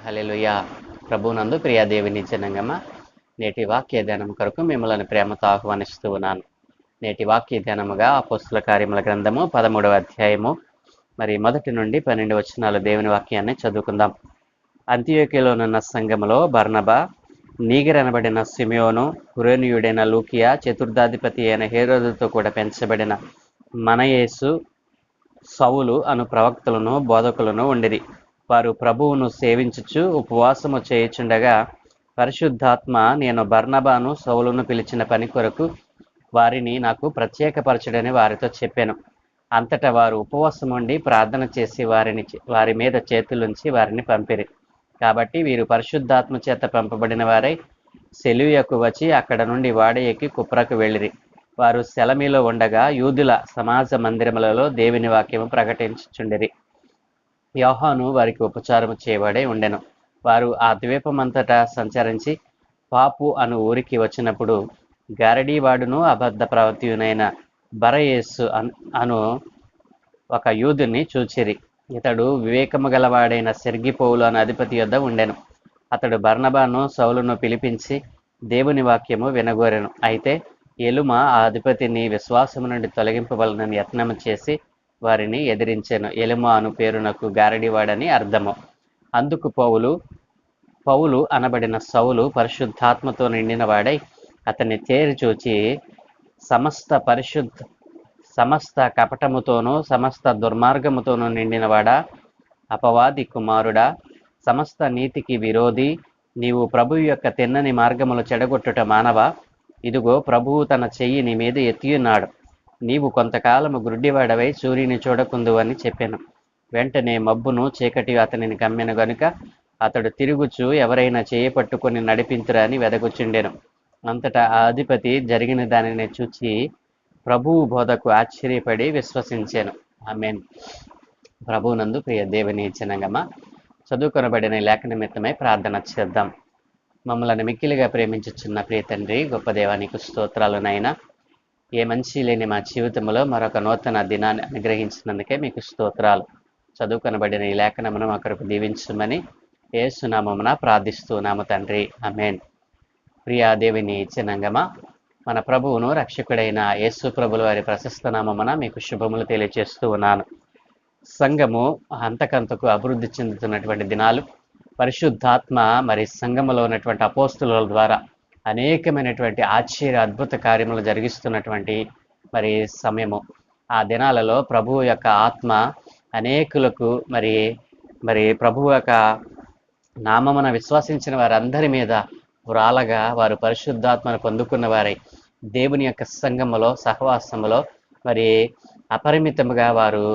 హల్లెలూయా. ప్రభువునందు ప్రియ దేవుని జనంగమ, నేటి వాక్య ధ్యానం కొరకు మిమ్మల్ని ప్రేమతో ఆహ్వానిస్తూ ఉన్నాను. నేటి వాక్య ధ్యానముగా అపోస్తుల కార్యముల గ్రంథము 13వ అధ్యాయము మరి 1 నుండి 12 వచనాలు దేవుని వాక్యాన్ని చదువుకుందాం. అంతియోక్యలోనున్న సంఘములో బర్నబా, నీగర్ అనబడిన సిమియోను, కురేనీయుడైన లూకియా, చతుర్థాధిపతి అయిన హేరోదుతో కూడా పెంచబడిన మనయేసు, సౌలు అను ప్రవక్తలను బోధకులను ఉండిరి. వారు ప్రభువును సేవించుచు ఉపవాసము చేయుచుండగా పరిశుద్ధాత్మ, నేను బర్నబాను సౌలును పిలిచిన పని కొరకు వారిని నాకు ప్రత్యేకపరచుడని వారితో చెప్పాను. అంతటా వారు ఉపవాసం ఉండి ప్రార్థన చేసి వారి మీద చేతులుంచి వారిని పంపిరి. కాబట్టి వీరు పరిశుద్ధాత్మ చేత పంపబడిన వారై సెలూయకు వచ్చి అక్కడ నుండి వాడెక్కి కుప్రకు వెళ్ళిరి. వారు సెలమీలో ఉండగా యూదుల సమాజ మందిరములలో దేవుని వాక్యము ప్రకటించుచుండిరి. యోహాను వారికి ఉపచారము చేయబడే ఉండెను. వారు ఆ ద్వీపమంతటా సంచరించి పాపు అను ఊరికి వచ్చినప్పుడు గారడీవాడును అబద్ధ ప్రవక్తయునైన బరయేసు అను ఒక యూదుని చూచిరి. ఇతడు వివేకము గలవాడైన సెర్గి పౌలు అను అధిపతి యొద్ద ఉండెను. అతడు బర్నబాను సౌలును పిలిపించి దేవుని వాక్యము వినగోరెను. అయితే ఎలుమ ఆ అధిపతిని విశ్వాసము నుండి తొలగింపవలనని యత్నము చేసి వారిని ఎదిరించెను. ఎలుమ అను పేరునకు గారడివాడని అర్థము. అందుకు పౌలు అనబడిన సౌలు పరిశుద్ధాత్మతో నిండిన వాడై అతన్ని తేరి చూచి, సమస్త కపటముతోనూ సమస్త దుర్మార్గముతోనూ నిండినవాడా, అపవాది కుమారుడా, సమస్త నీతికి విరోధి, నీవు ప్రభువు యొక్క తిన్నని మార్గములు చెడగొట్టుట మానవా? ఇదిగో ప్రభువు తన చెయ్యి నీ మీద ఎత్తియున్నాడు. నీవు కొంతకాలము గుడ్డివాడవై సూర్యుని చూడకుందు అని చెప్పాను. వెంటనే మబ్బును చీకటి అతనిని కమ్మెను గనుక అతడు తిరుగుచు ఎవరైనా చేయపట్టుకొని నడిపింతురా అని వెదకుచుండెను. అంతటా ఆ అధిపతి జరిగిన దానిని చూచి ప్రభువు బోధకు ఆశ్చర్యపడి విశ్వసించాను. ఆమేన్. ప్రభువునందు ప్రియ దేవుని జనంగమా, చదువుకొనబడిన లేఖ నిమిత్తమై ప్రార్థన చేద్దాం. మమ్మల్ని మిక్కిలిగా ప్రేమించుచున్న ప్రియ తండ్రి, గొప్ప దేవానికి స్తోత్రాలునైనా. ఏ మంచి లేని మా జీవితంలో మరొక నూతన దినాన్ని అనుగ్రహించినందుకే మీకు స్తోత్రాలు. చదువుకొనబడిన ఈ లేఖనమును ఒకరికి దీవించమని యేసునామమున ప్రార్థిస్తున్నాము తండ్రి. ఆమేన్. ప్రియా దేవుని జనంగమా, మన ప్రభువును రక్షకుడైన యేసు ప్రభుల వారి ప్రశస్త నామమున మీకు శుభములు తెలియజేస్తూ ఉన్నాను. సంఘము అంతకంతకు అభివృద్ధి చెందుతున్నటువంటి దినాలు, పరిశుద్ధాత్మ మరి సంఘములో ఉన్నటువంటి అపోస్తుల ద్వారా అనేకమైనటువంటి ఆశ్చర్య అద్భుత కార్యములు జరిగిస్తున్నటువంటి మరి సమయము. ఆ దినాలలో ప్రభువు యొక్క ఆత్మ అనేకులకు మరి ప్రభువు యొక్క నామమున విశ్వసించిన వారందరి మీద వ్రాలగా వారు పరిశుద్ధాత్మను పొందుకున్న వారై దేవుని యొక్క సంఘములో సహవాసములో మరి అపరిమితముగా వారు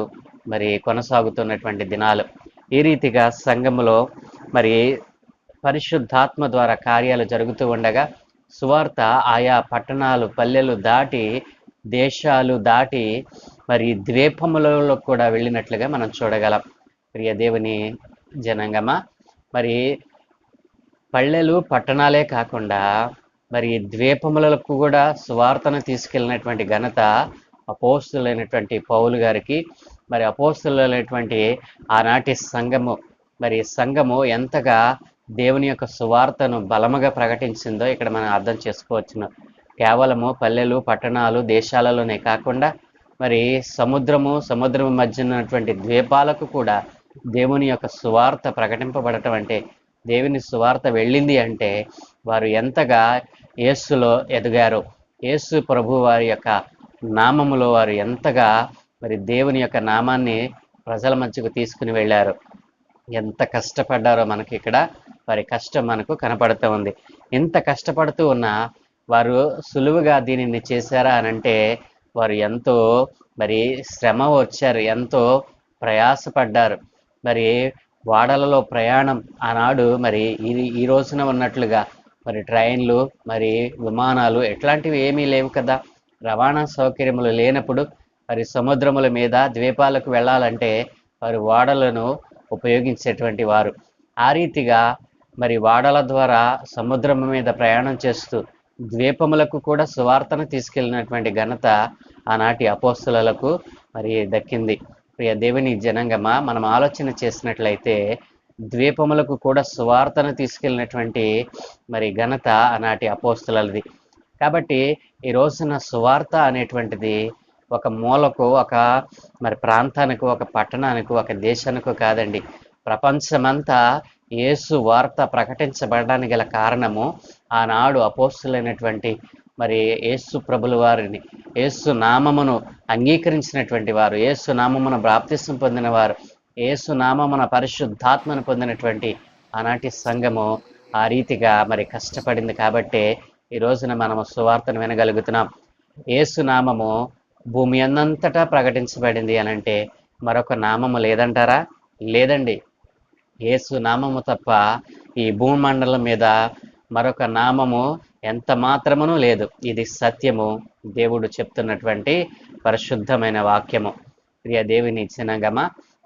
మరి కొనసాగుతున్నటువంటి దినాలు. ఈ రీతిగా సంఘములో మరి పరిశుద్ధాత్మ ద్వారా కార్యాలు జరుగుతూ ఉండగా సువార్త ఆయా పట్టణాలు పల్లెలు దాటి దేశాలు దాటి మరి ద్వీపములలో కూడా వెళ్ళినట్లుగా మనం చూడగలం. ప్రియ దేవుని జనాంగమా, మరి పల్లెలు పట్టణాలే కాకుండా మరి ద్వీపములకు కూడా సువార్తను తీసుకెళ్ళినటువంటి ఘనత అపోస్తులైనటువంటి పౌలు గారికి, మరి అపోస్తులైనటువంటి ఆనాటి సంఘము ఎంతగా దేవుని యొక్క సువార్తను బలముగా ప్రకటించిందో ఇక్కడ మనం అర్థం చేసుకోవచ్చును. కేవలము పల్లెలు పట్టణాలు దేశాలలోనే కాకుండా మరి సముద్రము మధ్య ఉన్నటువంటి ద్వీపాలకు కూడా దేవుని యొక్క సువార్త ప్రకటింపబడటం అంటే, దేవుని సువార్త వెళ్ళింది అంటే వారు ఎంతగా యేసులో ఎదిగారో, యేసు ప్రభు వారి యొక్క నామములో వారు ఎంతగా మరి దేవుని యొక్క నామాన్ని ప్రజల మధ్యకు తీసుకుని వెళ్ళారు, ఎంత కష్టపడ్డారో మనకి ఇక్కడ వారి కష్టం మనకు కనపడుతూ ఉంది. ఇంత కష్టపడుతూ ఉన్నా వారు సులువుగా దీనిని చేశారా అనంటే వారు ఎంతో మరి శ్రమ వచ్చారు, ఎంతో ప్రయాసపడ్డారు. మరి వాడలలో ప్రయాణం ఆనాడు మరి ఈ రోజున ఉన్నట్లుగా మరి ట్రైన్లు మరి విమానాలు ఎట్లాంటివి ఏమీ లేవు కదా. రవాణా సౌకర్యములు లేనప్పుడు మరి సముద్రముల మీద ద్వీపాలకు వెళ్ళాలంటే వారు ఓడలను ఉపయోగించేటువంటి వారు. ఆ రీతిగా మరి ఓడల ద్వారా సముద్రము మీద ప్రయాణం చేస్తూ ద్వీపములకు కూడా సువార్తను తీసుకెళ్ళినటువంటి ఘనత ఆనాటి అపోస్తులకు మరి దక్కింది. ప్రియ దేవుని జనాంగమా, మనం ఆలోచన చేసినట్లయితే ద్వీపములకు కూడా సువార్తను తీసుకెళ్ళినటువంటి మరి ఘనత ఆనాటి అపోస్తలది. కాబట్టి ఈ రోజున సువార్త అనేటువంటిది ఒక మూలకు, ఒక మరి ప్రాంతానికి, ఒక పట్టణానికి, ఒక దేశానికి కాదండి. ప్రపంచమంతా యేసు వార్త ప్రకటించబడడానికి గల కారణము ఆనాడు అపోస్తులైనటువంటి మరి యేసు ప్రభుల వారిని, యేసు నామమును అంగీకరించినటువంటి వారు, యేసు నామమున బాప్తిసం పొందిన వారు, యేసు నామమున పరిశుద్ధాత్మను పొందినటువంటి ఆనాటి సంఘము ఆ రీతిగా మరి కష్టపడింది. కాబట్టే ఈ రోజున మనము సువార్తను వినగలుగుతున్నాం. యేసు నామము భూమి అందంతటా ప్రకటించబడింది అనంటే మరొక నామము లేదంటారా? లేదండి. యేసు నామము తప్ప ఈ భూమండలం మీద మరొక నామము ఎంత మాత్రమును లేదు. ఇది సత్యము, దేవుడు చెప్తున్నటువంటి పరిశుద్ధమైన వాక్యము. ప్రియ దేవుని జనగమ,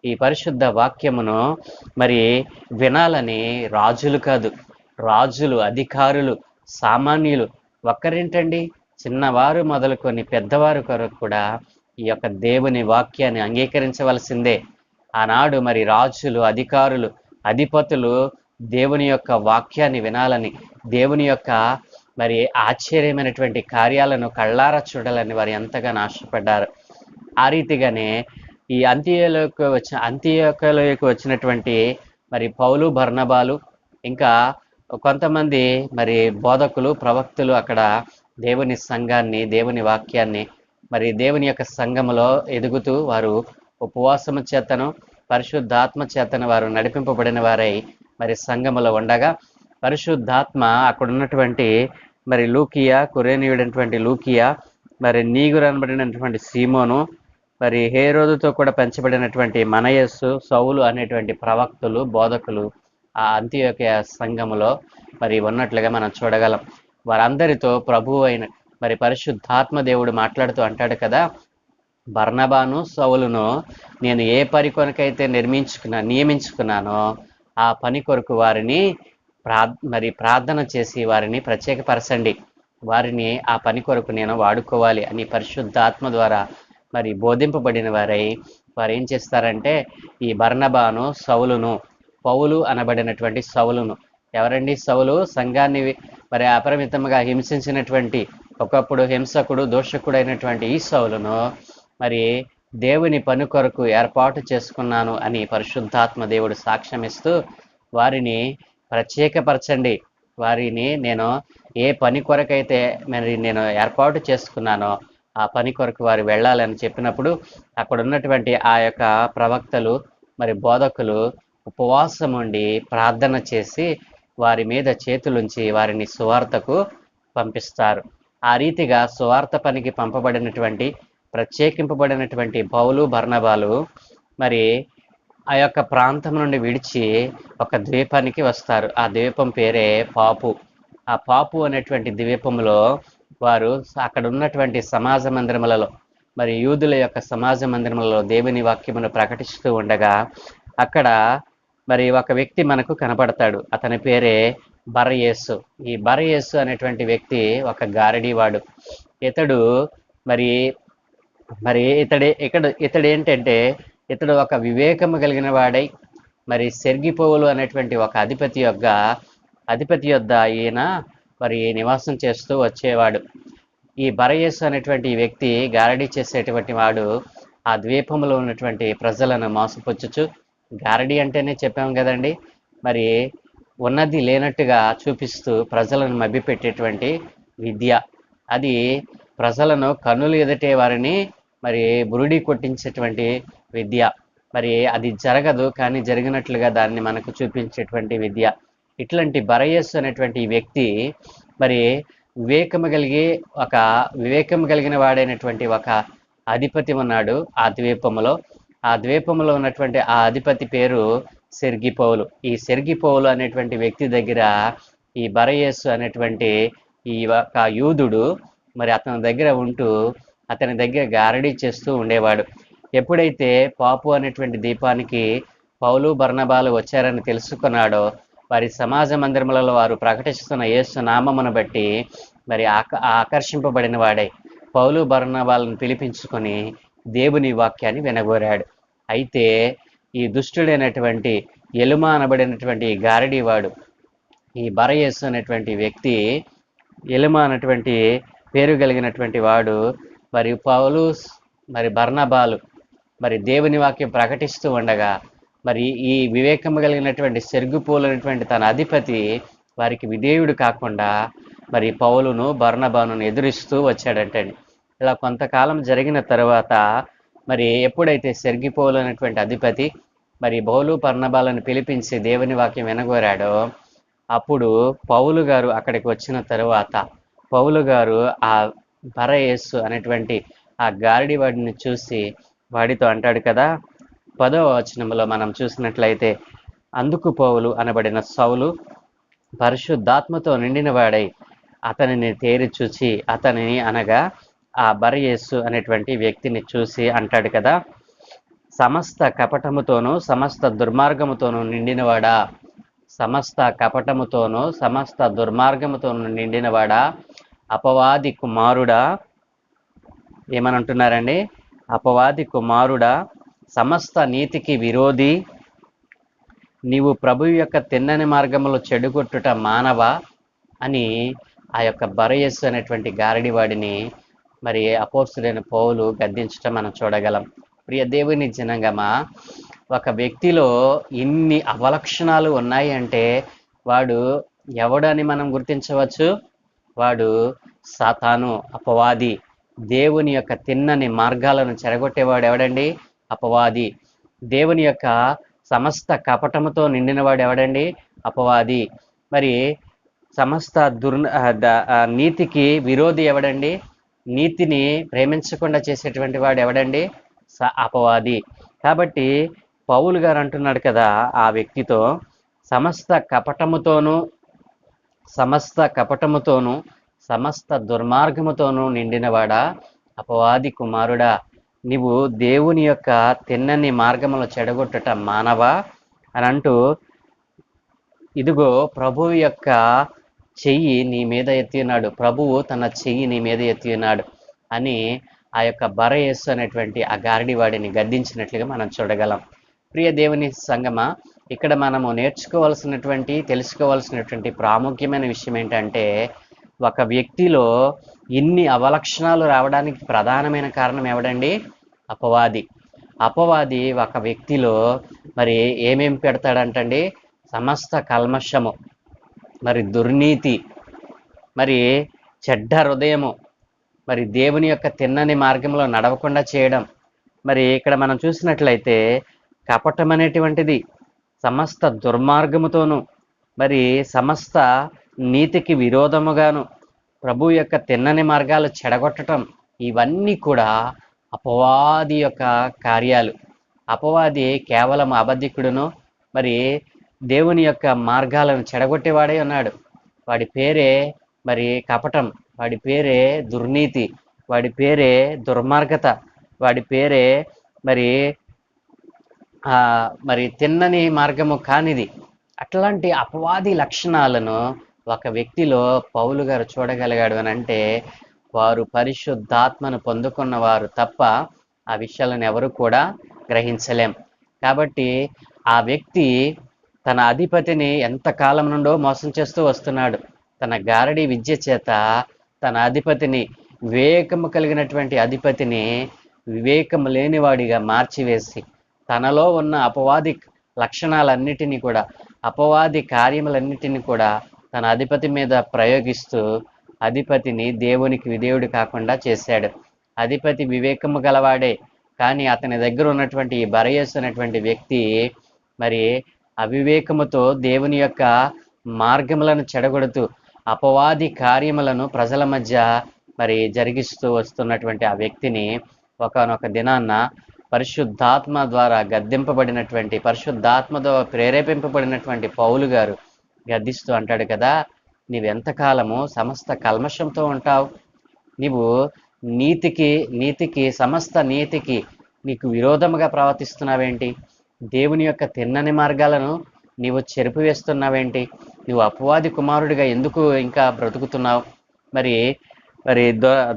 ఈ పరిశుద్ధ వాక్యమును మరి వినాలని రాజులు కాదు, రాజులు, అధికారులు, సామాన్యులు ఒక్కరేంటండి, చిన్నవారు మొదలుకొని పెద్దవారు కొరకు కూడా ఈ యొక్క దేవుని వాక్యాన్ని అంగీకరించవలసిందే. ఆనాడు మరి రాజులు, అధికారులు, అధిపతులు దేవుని యొక్క వాక్యాన్ని వినాలని, దేవుని యొక్క మరి ఆశ్చర్యమైనటువంటి కార్యాలను కళ్ళారా చూడాలని వారు ఎంతగానో ఆశపడ్డారు. ఆ రీతిగానే ఈ అంత్యోకయలోకి వచ్చినటువంటి మరి పౌలు, బర్నబాలు, ఇంకా కొంతమంది మరి బోధకులు, ప్రవక్తలు అక్కడ దేవుని సంఘాన్ని, దేవుని వాక్యాన్ని మరి దేవుని యొక్క సంఘములో ఎదుగుతూ వారు ఉపవాసము చేతను, పరిశుద్ధాత్మ చేతను వారు నడిపింపబడిన వారై మరి సంఘములో ఉండగా, పరిశుద్ధాత్మ అక్కడ ఉన్నటువంటి మరి లూకియా, కురేనీయుడైనటువంటి లూకియా, మరి నీగురు అనబడినటువంటి సీమోను, మరి హేరోదుతో కూడా పెంచబడినటువంటి మనయస్సు, సౌలు అనేటువంటి ప్రవక్తలు, బోధకులు ఆ అంత్యోకయ సంఘములో మరి ఉన్నట్లుగా మనం చూడగలం. వారందరితో ప్రభువు అయిన మరి పరిశుద్ధాత్మ దేవుడు మాట్లాడుతూ అంటాడు కదా, బర్నబాను, సౌలును నేను ఏ పని కొరకైతే నియమించుకున్నానో ఆ పని కొరకు వారిని ప్రార్థన చేసి వారిని ప్రత్యేకపరచండి, వారిని ఆ పని కొరకు నేను వాడుకోవాలి అని పరిశుద్ధాత్మ ద్వారా మరి బోధింపబడిన వారై వారు ఏం చేస్తారంటే ఈ బర్నబాను, సౌలును, పౌలు అనబడినటువంటి సౌలును, ఎవరండి సౌలు? సంఘాన్ని మరి అపరిమితంగా హింసించినటువంటి, ఒకప్పుడు హింసకుడు, దోషకుడు అయినటువంటి ఈ సౌలును మరి దేవుని పని కొరకు ఏర్పాటు చేసుకున్నాను అని పరిశుద్ధాత్మ దేవుడు సాక్ష్యం ఇస్తూ వారిని ప్రత్యేకపరచండి, వారిని నేను ఏ పని కొరకైతే మరి నేను ఏర్పాటు చేసుకున్నానో ఆ పని కొరకు వారు వెళ్ళాలని చెప్పినప్పుడు అక్కడ ఉన్నటువంటి ఆ యొక్క ప్రవక్తలు మరి బోధకులు ఉపవాసం ఉండి ప్రార్థన చేసి వారి మీద చేతులుంచి వారిని సువార్తకు పంపిస్తారు. ఆ రీతిగా సువార్త పనికి పంపబడినటువంటి, ప్రత్యేకింపబడినటువంటి పౌలు, బర్నబాలు మరి ఆ యొక్క ప్రాంతం నుండి విడిచి ఒక ద్వీపానికి వస్తారు. ఆ ద్వీపం పేరే పాపు. ఆ పాపు అనేటువంటి ద్వీపంలో వారు అక్కడ ఉన్నటువంటి సమాజ మందిరములలో, మరి యూదుల యొక్క సమాజ మందిరములలో దేవుని వాక్యమును ప్రకటిస్తూ ఉండగా అక్కడ మరి ఒక వ్యక్తి మనకు కనపడతాడు. అతని పేరే బరయేసు. ఈ బరయేసు అనేటువంటి వ్యక్తి ఒక గారడీవాడు. ఇతడు మరి మరి ఇతడు ఏంటంటే ఇతడు ఒక వివేకము కలిగిన వాడై మరి సెర్గిపోవులు అనేటువంటి ఒక అధిపతి యొద్ద ఈయన మరి నివాసం చేస్తూ వచ్చేవాడు. ఈ బరయేసు అనేటువంటి వ్యక్తి గారడీ చేసేటువంటి వాడు ఆ ద్వీపంలో ఉన్నటువంటి ప్రజలను మోసపుచ్చుచు, గారడీ అంటేనే చెప్పాము కదండి, మరి ఉన్నది లేనట్టుగా చూపిస్తూ ప్రజలను మభ్యపెట్టేటువంటి విద్య. అది ప్రజలను కన్నులు ఎదుటే వారిని మరి బురుడి కొట్టించేటువంటి విద్య. మరి అది జరగదు కానీ జరిగినట్లుగా దాన్ని మనకు చూపించేటువంటి విద్య. ఇట్లాంటి బరయేసు అనేటువంటి వ్యక్తి మరి వివేకము కలిగిన వాడైనటువంటి ఒక అధిపతి ఉన్నాడు ఆ ద్వీపములో. ఆ ద్వీపంలో ఉన్నటువంటి ఆ అధిపతి పేరు సెర్గిపౌలు. ఈ సెర్గిపౌలు అనేటువంటి వ్యక్తి దగ్గర ఈ బరయేసు అనేటువంటి ఈ ఒక యూదుడు మరి అతని దగ్గర ఉంటూ అతని దగ్గర గారడీ చేస్తూ ఉండేవాడు. ఎప్పుడైతే పాపు అనేటువంటి ద్వీపానికి పౌలు, బర్నబాలు వచ్చారని తెలుసుకున్నాడో వారి సమాజ మందిరములలో వారు ప్రకటిస్తున్న యేసు నామమును బట్టి మరి ఆకర్షింపబడిన వాడై పౌలు, బర్నబాలను పిలిపించుకొని దేవుని వాక్యాన్ని వినగోరాడు. అయితే ఈ దుష్టుడైనటువంటి ఎలుమ అనబడినటువంటి గారడీవాడు, ఈ బరయేసు అనేటువంటి వ్యక్తి, ఎలుమ అనేటువంటి పేరు కలిగినటువంటి వాడు, మరి పౌలు మరి బర్నబాలు మరి దేవుని వాక్యం ప్రకటిస్తూ ఉండగా, మరి ఈ వివేకము కలిగినటువంటి సెర్గుపోలు అనేటువంటి తన అధిపతి వారికి విధేయుడు కాకుండా మరి పౌలును బర్నబాను ఎదురిస్తూ వచ్చాడంటండి. ఇలా కొంతకాలం జరిగిన తర్వాత మరి ఎప్పుడైతే సెర్గిపోలు అనేటువంటి అధిపతి మరి పౌలు బర్నబాలను పిలిపించి దేవుని వాక్యం వినగోరాడో, అప్పుడు పౌలు గారు అక్కడికి వచ్చిన తరువాత పౌలు గారు ఆ బరయేసు అనేటువంటి ఆ గారడివాడిని చూసి వాడితో అంటాడు కదా, 10వ వచనంలో మనం చూసినట్లయితే, అందుకు పౌలు అనబడిన సౌలు పరిశుద్ధాత్మతో నిండిన వాడై అతనిని తేరి చూచి, అతనిని అనగా ఆ బరయేసు అనేటువంటి వ్యక్తిని చూసి అంటాడు కదా, సమస్త కపటముతోనూ సమస్త దుర్మార్గముతోనూ నిండినవాడా, సమస్త కపటముతోనూ సమస్త దుర్మార్గముతోనూ నిండినవాడా, అపవాది కుమారుడా, ఏమనంటున్నారండి? అపవాది కుమారుడా, సమస్త నీతికి విరోధి, నీవు ప్రభు యొక్క తిన్నని మార్గములో చెడుగొట్టుట మానవా అని ఆ యొక్క బరయేసు అనేటువంటి గారడివాడిని మరి అపోస్తుడైన పౌలు గద్దించటం మనం చూడగలం. ప్రియ దేవుని జనంగమా, ఒక వ్యక్తిలో ఇన్ని అవలక్షణాలు ఉన్నాయి అంటే వాడు ఎవడని మనం గుర్తించవచ్చు? వాడు సాతాను, అపవాది. దేవుని యొక్క తిన్నని మార్గాలను చెరగొట్టేవాడు ఎవడండి? అపవాది. దేవుని యొక్క సమస్త కపటముతో నిండినవాడు ఎవడండి? అపవాది. మరి సమస్త నీతికి విరోధి ఎవడండి? నీతిని ప్రేమించకుండా చేసేటువంటి వాడు ఎవడండి? అపవాది. కాబట్టి పౌలు గారు అంటున్నాడు కదా ఆ వ్యక్తితో, సమస్త కపటముతోనూ సమస్త దుర్మార్గముతోనూ నిండినవాడా, అపవాది కుమారుడా, నీవు దేవుని యొక్క తిన్నని మార్గములో చెడగొట్టుట మానవా అని అంటూ, ఇదిగో ప్రభువు యొక్క చెయ్యి నీ మీద ఎత్తి ఉన్నాడు, ప్రభువు తన చెయ్యి నీ మీద ఎత్తి ఉన్నాడు అని ఆ యొక్క బరయేసు అనేటువంటి ఆ గారడివాడిని గద్దించినట్లుగా మనం చూడగలం. ప్రియ దేవుని సంగమా, ఇక్కడ మనము తెలుసుకోవాల్సినటువంటి ప్రాముఖ్యమైన విషయం ఏంటంటే, ఒక వ్యక్తిలో ఇన్ని అవలక్షణాలు రావడానికి ప్రధానమైన కారణం ఎవడండి? అపవాది. అపవాది ఒక వ్యక్తిలో మరి ఏమేం పెడతాడంటండి? సమస్త కల్మషము, మరి దుర్నీతి, మరి చెడ్డ హృదయము, మరి దేవుని యొక్క తిన్నని మార్గంలో నడవకుండా చేయడం. మరి ఇక్కడ మనం చూసినట్లయితే కపటం అనేటువంటిది సమస్త దుర్మార్గముతోనూ మరి సమస్త నీతికి విరోధముగాను ప్రభు యొక్క తిన్నని మార్గాలు చెడగొట్టడం, ఇవన్నీ కూడా అపవాది యొక్క కార్యాలు. అపవాది కేవలం అబద్ధికుడును మరి దేవుని యొక్క మార్గాలను చెడగొట్టేవాడే ఉన్నాడు. వాడి పేరే మరి కపటం, వాడి పేరే దుర్నీతి, వాడి పేరే దుర్మార్గత, వాడి పేరే మరి తిన్నని మార్గము కానిది. అట్లాంటి అపవాది లక్షణాలను ఒక వ్యక్తిలో పౌలు గారు చూడగలిగాడు అని అంటే, వారు పరిశుద్ధాత్మను పొందుకున్న వారు తప్ప ఆ విషయాలను ఎవరు కూడా గ్రహించలేం. కాబట్టి ఆ వ్యక్తి తన అధిపతిని ఎంతకాలం నుండో మోసం చేస్తూ వస్తున్నాడు. తన గారడి విద్య చేత తన అధిపతిని, వివేకము కలిగినటువంటి అధిపతిని వివేకము లేనివాడిగా మార్చివేసి, తనలో ఉన్న అపవాది లక్షణాలన్నిటినీ కూడా, అపవాది కార్యములన్నిటినీ కూడా తన అధిపతి మీద ప్రయోగిస్తూ అధిపతిని దేవునికి విధేయుడు కాకుండా చేశాడు. అధిపతి వివేకము గలవాడే, కానీ అతని దగ్గర ఉన్నటువంటి ఈ బరయేసు అనేటువంటి వ్యక్తి మరి అవివేకముతో దేవుని యొక్క మార్గములను చెడగొడుతూ అపవాది కార్యములను ప్రజల మధ్య మరి జరిగిస్తూ వస్తున్నటువంటి ఆ వ్యక్తిని ఒకానొక దినాన్న పరిశుద్ధాత్మ ద్వారా గద్దింపబడినటువంటి, పరిశుద్ధాత్మతో ప్రేరేపింపబడినటువంటి పౌలు గారు గద్దిస్తూ అంటాడు కదా, నీవెంతకాలము సమస్త కల్మషంతో ఉంటావు? నీవు నీతికి సమస్త నీతికి నీకు విరోధముగా ప్రవర్తిస్తున్నావేంటి? దేవుని యొక్క తిన్నని మార్గాలను నీవు చెరిపివేస్తున్నావేంటి? నువ్వు అపవాది కుమారుడిగా ఎందుకు ఇంకా బ్రతుకుతున్నావు? మరి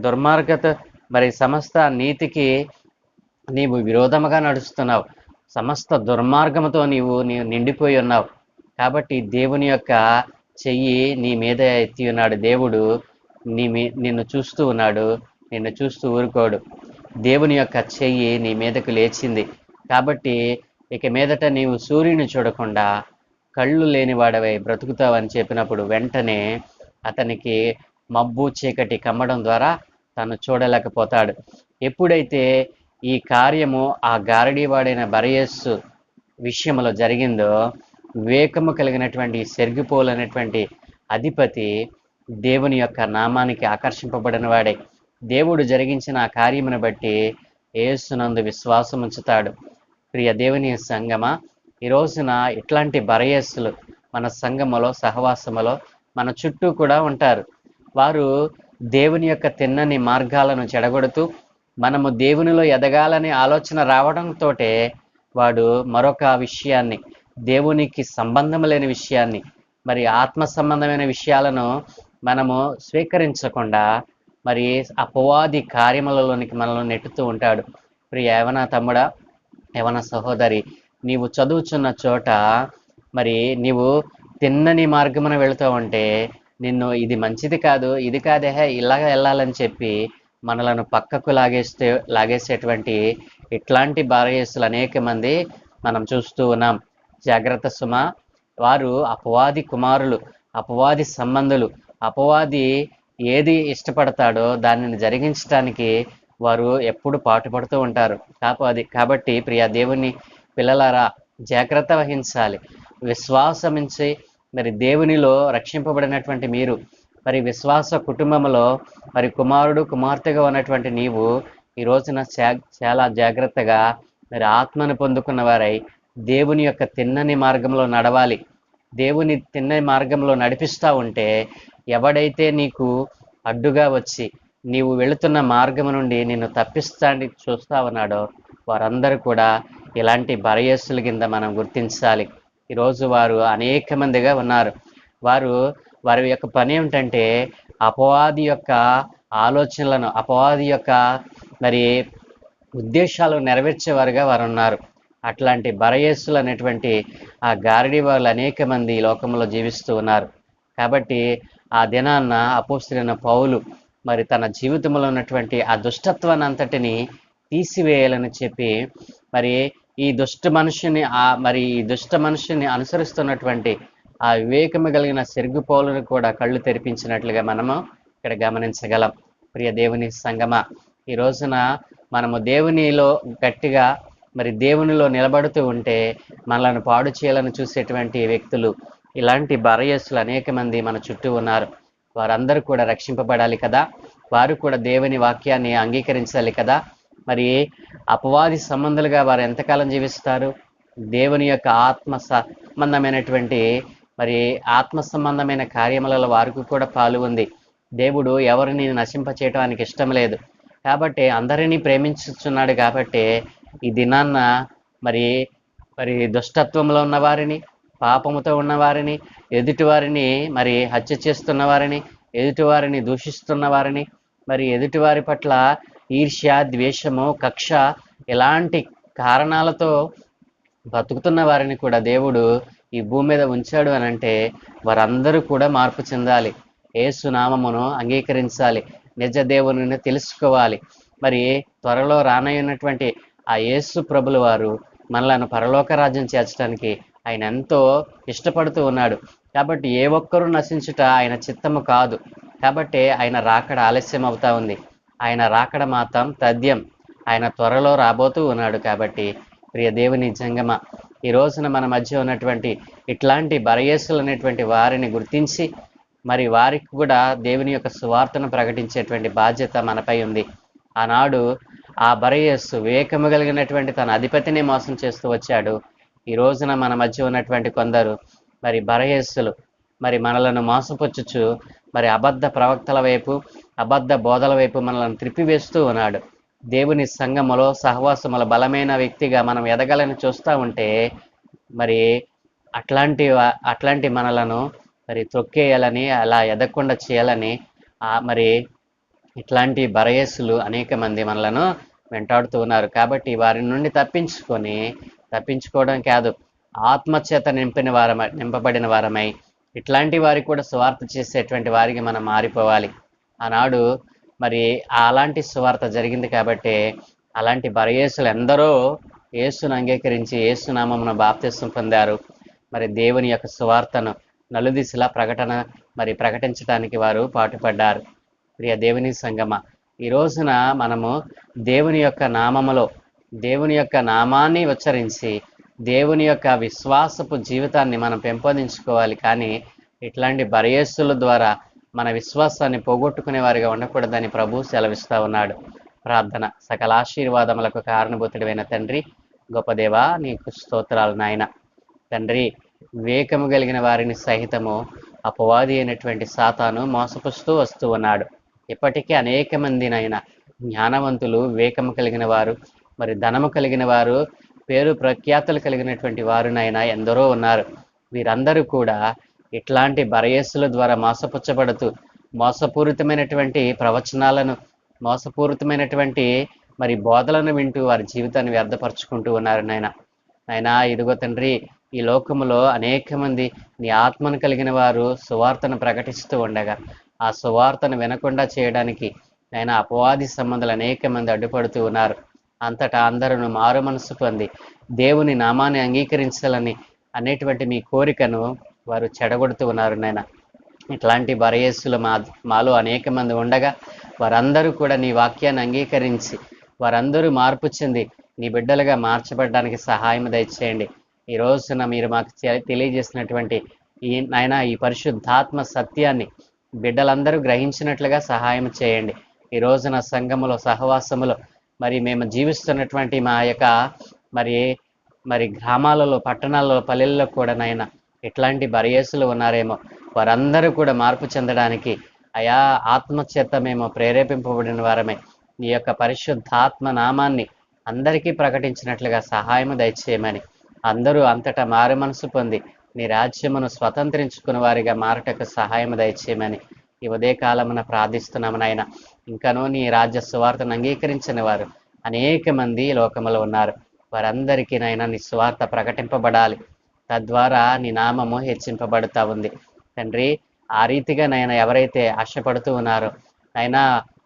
దుర్మార్గత, మరి సమస్త నీతికి నీవు విరోధముగా నడుస్తున్నావు. సమస్త దుర్మార్గముతో నీవు నిండిపోయి ఉన్నావు. కాబట్టి దేవుని యొక్క చెయ్యి నీ మీద ఎత్తి ఉన్నాడు. దేవుడు నిన్ను చూస్తూ ఉన్నాడు. నిన్ను చూస్తూ ఊరుకోడు. దేవుని యొక్క చెయ్యి నీ మీదకు లేచింది. కాబట్టి ఇక మీదట నీవు సూర్యుని చూడకుండా కళ్ళు లేనివాడవై బ్రతుకుతావని చెప్పినప్పుడు వెంటనే అతనికి మబ్బు చీకటి కమ్మడం ద్వారా తను చూడలేకపోతాడు. ఎప్పుడైతే ఈ కార్యము ఆ గారడీవాడైన బరయస్సు విషయంలో జరిగిందో, వివేకము కలిగినటువంటి సెర్గిపోలు అనేటువంటి అధిపతి దేవుని యొక్క నామానికి ఆకర్షింపబడిన వాడే. దేవుడు జరిగించిన ఆ కార్యమును బట్టి యేసునందు విశ్వాసం ఉంచుతాడు. ప్రియ దేవుని సంగమా, ఈ రోజున ఇట్లాంటి బరయస్సులు మన సంఘములో, సహవాసములో మన చుట్టూ కూడా ఉంటారు. వారు దేవుని యొక్క తిన్నని మార్గాలను చెడగొడుతూ మనము దేవునిలో ఎదగాలనే ఆలోచన రావడంతో వాడు మరొక విషయాన్ని, దేవునికి సంబంధం లేని విషయాన్ని, మరి ఆత్మ సంబంధమైన విషయాలను మనము స్వీకరించకుండా మరి అపవాది కార్యములలోనికి మనల్ని నెట్టుతూ ఉంటాడు. ప్రియ యవన తమ్ముడా, యవన సహోదరి, నీవు చదువుచున్న చోట మరి నీవు తిన్నని మార్గమున వెళుతూ ఉంటే నిన్ను ఇది మంచిది కాదు, ఇది కాదే, ఇలాగ వెళ్ళాలని చెప్పి మనలను పక్కకు లాగేసేటువంటి ఇట్లాంటి బారయేసులు అనేక మంది మనం చూస్తూ ఉన్నాం. జాగ్రత్త సుమ. వారు అపవాది కుమారులు, అపవాది సంబంధులు. అపవాది ఏది ఇష్టపడతాడో దానిని జరిగించడానికి వారు ఎప్పుడు పాటుపడుతూ ఉంటారు. కాబట్టి ప్రియ దేవుని పిల్లలారా, జాగ్రత్త వహించాలి. విశ్వాసమించి మరి దేవునిలో రక్షింపబడినటువంటి మీరు, మరి విశ్వాస కుటుంబంలో మరి కుమారుడు కుమార్తెగా ఉన్నటువంటి నీవు ఈ రోజున చాలా జాగ్రత్తగా మరి ఆత్మను పొందుకున్న వారై దేవుని యొక్క తిన్నని మార్గంలో నడవాలి. దేవుని తిన్నని మార్గంలో నడిపిస్తూ ఉంటే ఎవడైతే నీకు అడ్డుగా వచ్చి నీవు వెళుతున్న మార్గం నుండి నిన్ను తప్పిస్తానికి చూస్తా ఉన్నాడో వారందరూ కూడా ఇలాంటి బరయేసుల కింద మనం గుర్తించాలి. ఈరోజు వారు అనేక మందిగా ఉన్నారు. వారి యొక్క పని ఏమిటంటే అపవాది యొక్క ఆలోచనలను, అపవాది యొక్క మరి ఉద్దేశాలు నెరవేర్చేవారుగా వారు ఉన్నారు. అట్లాంటి బరయేసులు అనేటువంటి ఆ గారడి వాళ్ళు అనేక మంది ఈ లోకంలో జీవిస్తూ ఉన్నారు. కాబట్టి ఆ దినాన్న అపోస్తలుడైన పౌలు మరి తన జీవితంలో ఉన్నటువంటి ఆ దుష్టత్వాన్ని అంతటిని తీసివేయాలని చెప్పి మరి ఈ దుష్ట మనుషుని అనుసరిస్తున్నటువంటి ఆ వివేకము కలిగిన సెర్గుపౌలును కూడా కళ్ళు తెరిపించినట్లుగా మనము ఇక్కడ గమనించగలం. ప్రియ దేవుని సంగమా, ఈ రోజున మనము దేవునిలో గట్టిగా మరి దేవునిలో నిలబడుతూ ఉంటే మనలను పాడు చేయాలని చూసేటువంటి వ్యక్తులు, ఇలాంటి బరయేసులు అనేక మంది మన చుట్టూ ఉన్నారు. వారందరూ కూడా రక్షింపబడాలి కదా, వారు కూడా దేవుని వాక్యాన్ని అంగీకరించాలి కదా. మరి అపవాది సంబంధులుగా వారు ఎంతకాలం జీవిస్తారు? దేవుని యొక్క ఆత్మ సంబంధమైనటువంటి మరి ఆత్మ సంబంధమైన కార్యములలో వారికి కూడా పాలు ఉంది. దేవుడు ఎవరిని నశింప చేయడానికి ఇష్టం లేదు కాబట్టి అందరినీ ప్రేమించుచున్నాడు. కాబట్టి ఈ దినాన్న మరి దుష్టత్వంలో ఉన్న వారిని, పాపముతో ఉన్న వారిని, ఎదుటి వారిని మరి హత్య చేస్తున్న వారిని, ఎదుటి వారిని దూషిస్తున్న వారిని, మరి ఎదుటి వారి పట్ల ఈర్ష్య, ద్వేషము, కక్ష ఇలాంటి కారణాలతో బతుకుతున్న వారిని కూడా దేవుడు ఈ భూమి మీద ఉంచాడు అని అంటే వారందరూ కూడా మార్పు చెందాలి. యేసు నామమును అంగీకరించాలి, నిజ దేవుని తెలుసుకోవాలి. మరి త్వరలో రానయ్యున్నటువంటి ఆ యేసు ప్రభుల వారు మనలను పరలోక రాజ్యం చేర్చడానికి ఆయన ఎంతో ఇష్టపడుతూ ఉన్నాడు. కాబట్టి ఏ ఒక్కరూ నశించుట ఆయన చిత్తము కాదు. కాబట్టి ఆయన రాకడ ఆలస్యం అవుతా ఉంది. ఆయన రాకడ మాత్రం తథ్యం. ఆయన త్వరలో రాబోతూ ఉన్నాడు. కాబట్టి ప్రియ దేవుని జంగమ, ఈ రోజున మన మధ్య ఉన్నటువంటి ఇట్లాంటి బరయేసులు అనేటువంటి వారిని గుర్తించి మరి వారికి కూడా దేవుని యొక్క సువార్తను ప్రకటించేటువంటి బాధ్యత మనపై ఉంది. ఆనాడు ఆ బరయేసు వివేకము కలిగినటువంటి తన అధిపతిని మోసం చేస్తూ వచ్చాడు. ఈ రోజున మన మధ్య ఉన్నటువంటి కొందరు మరి బరయేసులు మరి మనలను మోసపుచ్చుచు మరి అబద్ధ ప్రవక్తల వైపు, అబద్ధ బోధల వైపు మనలను త్రిప్పివేస్తూ ఉన్నాడు. దేవుని సంఘములో, సహవాసముల బలమైన వ్యక్తిగా మనం ఎదగాలని చూస్తూ ఉంటే మరి అట్లాంటి మనలను మరి త్రొక్కేయాలని, అలా ఎదగకుండా చేయాలని మరి ఇట్లాంటి బరయేసులు అనేక మంది మనలను వెంటాడుతూ ఉన్నారు. కాబట్టి వారి నుండి తప్పించుకొని తప్పించుకోవడం కాదు, ఆత్మచేత నింపబడిన వారమై ఇట్లాంటి వారికి కూడా సువార్త చేసేటువంటి వారికి మనం మారిపోవాలి. ఆనాడు మరి అలాంటి సువార్త జరిగింది కాబట్టి అలాంటి బరయేసులు ఎందరో యేసును అంగీకరించి యేసునామమున బాప్తిస్మం పొందారు. మరి దేవుని యొక్క సువార్తను నలుదిశలా ప్రకటించడానికి వారు పాటుపడ్డారు. ప్రియ దేవుని సంగమ, ఈ రోజున మనము దేవుని యొక్క నామములో దేవుని యొక్క నామాన్ని ఉచ్చరించి దేవుని యొక్క విశ్వాసపు జీవితాన్ని మనం పెంపొందించుకోవాలి. కానీ ఇట్లాంటి బరయేసుల ద్వారా మన విశ్వాసాన్ని పోగొట్టుకునే వారిగా ఉండకూడదని ప్రభు సెలవిస్తా ఉన్నాడు. ప్రార్థన. సకల ఆశీర్వాదములకు కారణభూతుడైన తండ్రి, గొప్ప దేవా, నీకు స్తోత్రాలు నాయన. తండ్రి, వివేకము కలిగిన వారిని సహితము అపవాది అయినటువంటి సాతాను మోసపుస్తూ వస్తూ ఉన్నాడు. ఇప్పటికీ అనేక మంది నాయన జ్ఞానవంతులు, వివేకము కలిగిన వారు, మరి ధనము కలిగిన వారు, పేరు ప్రఖ్యాతులు కలిగినటువంటి వారు నాయన ఎందరో ఉన్నారు. వీరందరూ కూడా ఇట్లాంటి బరయేసుల ద్వారా మోసపుచ్చబడుతూ మోసపూరితమైనటువంటి ప్రవచనాలను, మోసపూరితమైనటువంటి మరి బోధలను వింటూ వారి జీవితాన్ని వ్యర్థపరుచుకుంటూ ఉన్నారు నాయన. నాయనా, ఇదిగో తండ్రి, ఈ లోకములో అనేక మంది నీ ఆత్మను కలిగిన వారు సువార్తను ప్రకటిస్తూ ఉండగా ఆ సువార్తను వినకుండా చేయడానికి నాయన అపవాది సంబంధాలు అనేక మంది అడ్డుపడుతూ ఉన్నారు. అంతటా అందరూ మారు మనసు పొంది దేవుని నామాన్ని అంగీకరించాలని అనేటువంటి మీ కోరికను వారు చెడగొడుతూ ఉన్నారు నాయన. ఇట్లాంటి బరయేసులు మాలో అనేక మంది ఉండగా వారందరూ కూడా నీ వాక్యాన్ని అంగీకరించి వారందరూ మార్పు చెంది నీ బిడ్డలుగా మార్చబడడానికి సహాయం దయచేయండి. ఈ రోజున మీరు మాకు తెలియజేసినటువంటి ఈ పరిశుద్ధాత్మ సత్యాన్ని బిడ్డలందరూ గ్రహించినట్లుగా సహాయం చేయండి. ఈ రోజున సంఘములో, సహవాసములో మరి మేము జీవిస్తున్నటువంటి మా యొక్క మరి గ్రామాలలో, పట్టణాలలో, పల్లెల్లో కూడా నాయన ఇట్లాంటి బరయేసులు ఉన్నారేమో వారందరూ కూడా మార్పు చెందడానికి అయా ఆత్మచేత మేము ప్రేరేపింపబడిన వారమే నీ యొక్క పరిశుద్ధాత్మ నామాన్ని అందరికీ ప్రకటించినట్లుగా సహాయం దయచేయమని, అందరూ అంతటా మారు మనసు పొంది నీ రాజ్యమును స్వతంత్రించుకున్న వారిగా మారటకు సహాయం దయచేయమని ఈ ఉదయకాలమున ప్రార్థిస్తున్నాము నాయన. ఇంకనూ నీ రాజ్య సువార్తను అంగీకరించిన వారు అనేక మంది లోకములో ఉన్నారు. వారందరికీ నాయన నీ సువార్త ప్రకటింపబడాలి, తద్వారా నీ నామము హెచ్చింపబడుతూ ఉంది తండ్రి. ఆ రీతిగా నాయన ఎవరైతే ఆశపడుతూ ఉన్నారో నాయనా,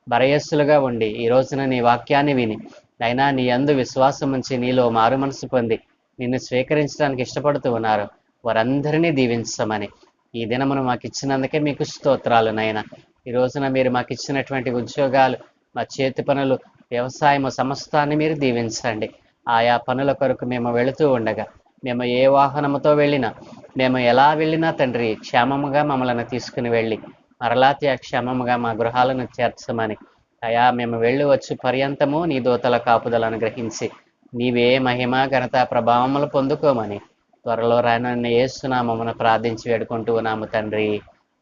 బరయస్సులుగా ఉండి ఈ రోజున నీ వాక్యాన్ని విని నాయనా నీ యందు విశ్వాసం ఉంచి నీలో మారు మనసు పొంది నిన్ను స్వీకరించడానికి ఇష్టపడుతూ ఉన్నారు వారందరినీ దీవించమని ఈ దినమును మాకు ఇచ్చినందుకే మీకు స్తోత్రాలు నాయన. ఈ రోజున మీరు మాకు ఇచ్చినటువంటి ఉద్యోగాలు, మా చేతి పనులు, వ్యవసాయము సమస్తాన్ని మీరు దీవించండి. ఆయా పనుల కొరకు మేము వెళుతూ ఉండగా మేము ఏ వాహనముతో వెళ్ళినా, మేము ఎలా వెళ్ళినా తండ్రి క్షేమముగా మమ్మల్ని తీసుకుని వెళ్ళి మరలాతి క్షేమముగా మా గృహాలను చేర్చమని అయా మేము వెళ్ళి వచ్చు పర్యంతము నీ దూతల కాపుదలను గ్రహించి నీవే మహిమ, ఘనత, ప్రభావములు పొందుకోమని త్వరలో రానన్న యేసు నామమున ప్రార్థించి వేడుకుంటూ ఉన్నాము తండ్రి.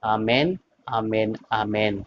Amen, amen, amen.